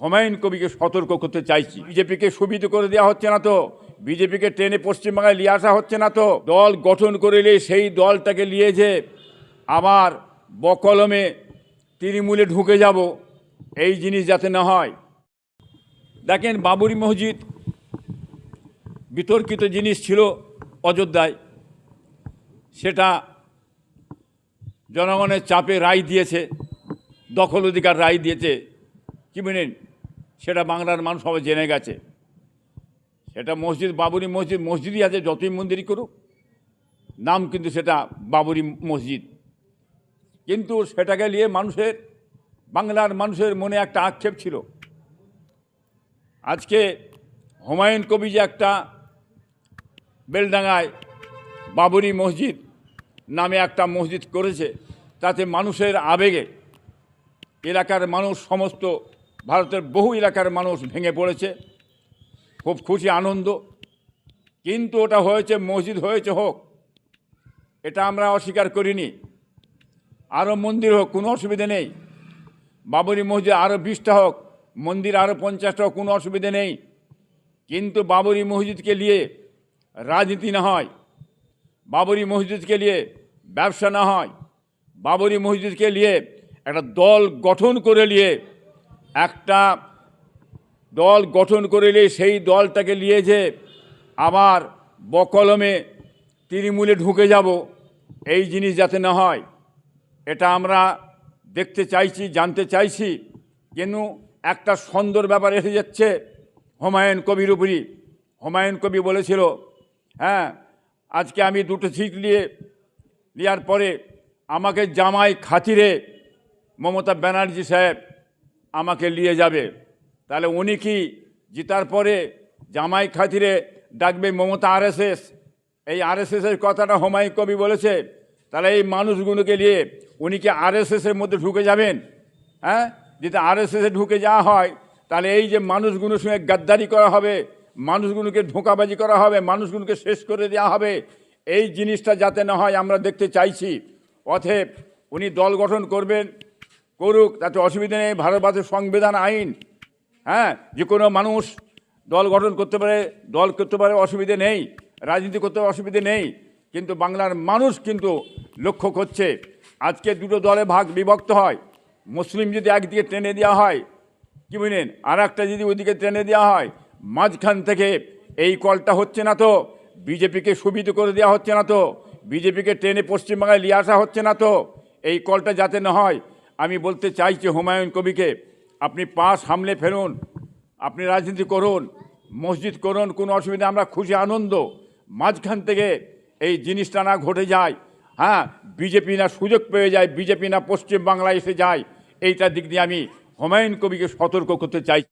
হুমায়ুন কবিকে সতর্ক করতে চাইছি। বিজেপিকে সুবিধা করে দেওয়া হচ্ছে না তো, বিজেপিকে টেনে পশ্চিমবাংলায় নিয়ে আসা হচ্ছে না তো। দল গঠন করলে সেই দলটাকে নিয়ে যে আবার বকলমে তৃণমূলে ঢুকে যাব, এই জিনিস যাতে না হয়। দেখেন, বাবরি মসজিদ বিতর্কিত জিনিস ছিল অযোধ্যায়, সেটা জনগণের চাপে রায় দিয়েছে, দখল অধিকার রায় দিয়েছে। কি বলেন, সেটা বাংলার মানুষ সবাই জেনে গেছে। সেটা মসজিদ, বাবরি মসজিদ, মসজিদই আছে, যতই মন্দিরই করুক, নাম কিন্তু সেটা বাবরি মসজিদ। কিন্তু সেটাকে নিয়ে বাংলার মানুষের মনে একটা আক্ষেপ ছিল। আজকে হুমায়ুন কবি যে একটা বেলডাঙ্গায় বাবরি মসজিদ নামে একটা মসজিদ করেছে, তাতে মানুষের আবেগে এলাকার মানুষ, সমস্ত ভারতের বহু এলাকার মানুষ ভেঙে পড়েছে, খুব খুশি, আনন্দ। কিন্তু ওটা হয়েছে, মসজিদ হয়েছে, হোক, এটা আমরা অস্বীকার করিনি। আরও মন্দির হোক, কোনো অসুবিধে নেই। বাবরি মসজিদ আরও 20টা হোক, মন্দির আরও 50টা হোক, কোনো অসুবিধে নেই। কিন্তু বাবরি মসজিদকে নিয়ে রাজনীতি না হয়, বাবরি মসজিদকে নিয়ে ব্যবসা না হয়, বাবরি মসজিদকে নিয়ে একটা দল গঠন করে সেই দলটাকে নিয়ে যে আবার বকলমে তৃণমূলে ঢুকে যাব, এই জিনিস যাতে না হয়, এটা আমরা দেখতে চাইছি, জানতে চাইছি। কিন্তু একটা সুন্দর ব্যাপার এসে যাচ্ছে হুমায়ুন কবির উপরই। হুমায়ুন কবি বলেছিল, হ্যাঁ, আজকে আমি 2টো সিট নেওয়ার পরে আমাকে জামাই খাতিরে মমতা ব্যানার্জি সাহেব আমাকে নিয়ে যাবে। তাহলে উনি কি জিতার পরে জামাই খাতিরে ডাকবে মমতা আরএসএস? এই আরএসএসের কথাটা হুমায়ুন কবি বলেছে। তাহলে এই মানুষগুলোকে নিয়ে উনি কি আরএসএসের মধ্যে ঢুকে যাবেন? হ্যাঁ, যদি আরএসএসে ঢুকে যাওয়া হয়, তাহলে এই যে মানুষগুলোর সঙ্গে গাদ্দারি করা হবে, মানুষগুলোকে ধোঁকাবাজি করা হবে, মানুষগুলোকে শেষ করে দেওয়া হবে, এই জিনিসটা যাতে না হয় আমরা দেখতে চাইছি। অতএব উনি দল গঠন করুক, তাতে অসুবিধা নেই। ভারতবর্ষের সংবিধান, আইন, হ্যাঁ, যে কোনো মানুষ দল গঠন করতে পারে, অসুবিধে নেই। রাজনীতি করতে অসুবিধে নেই। কিন্তু বাংলার মানুষ কিন্তু লক্ষ্য করছে, আজকে 2টো দলে বিভক্ত হয়। মুসলিম যদি একদিকে টেনে দেওয়া হয়, কি বলেন, আর একটা যদি ওইদিকে টেনে দেওয়া হয়, মাঝখান থেকে এই কলটা হচ্ছে না তো, বিজেপিকে সুবিধা করে দেওয়া হচ্ছে না তো, বিজেপিকে টেনে পশ্চিমবাংলায় নিয়ে আসা হচ্ছে না তো, এই কলটা যাতে না হয়, আমি বলতে চাইছি হুমায়ুন কবিকে, আপনি পা সামলে ফেলুন, আপনি রাজনীতি করুন, মসজিদ করুন, কোনো অসুবিধা, আমরা খুশি, আনন্দ। মাঝখান থেকে এই জিনিসটা না ঘটে যায়, হ্যাঁ, বিজেপি না সুযোগ পেয়ে যায়, বিজেপি না পশ্চিমবাংলায় এসে যায়, এইটার দিক দিয়ে আমি হুমায়ুন কবিকে সতর্ক করতে চাই।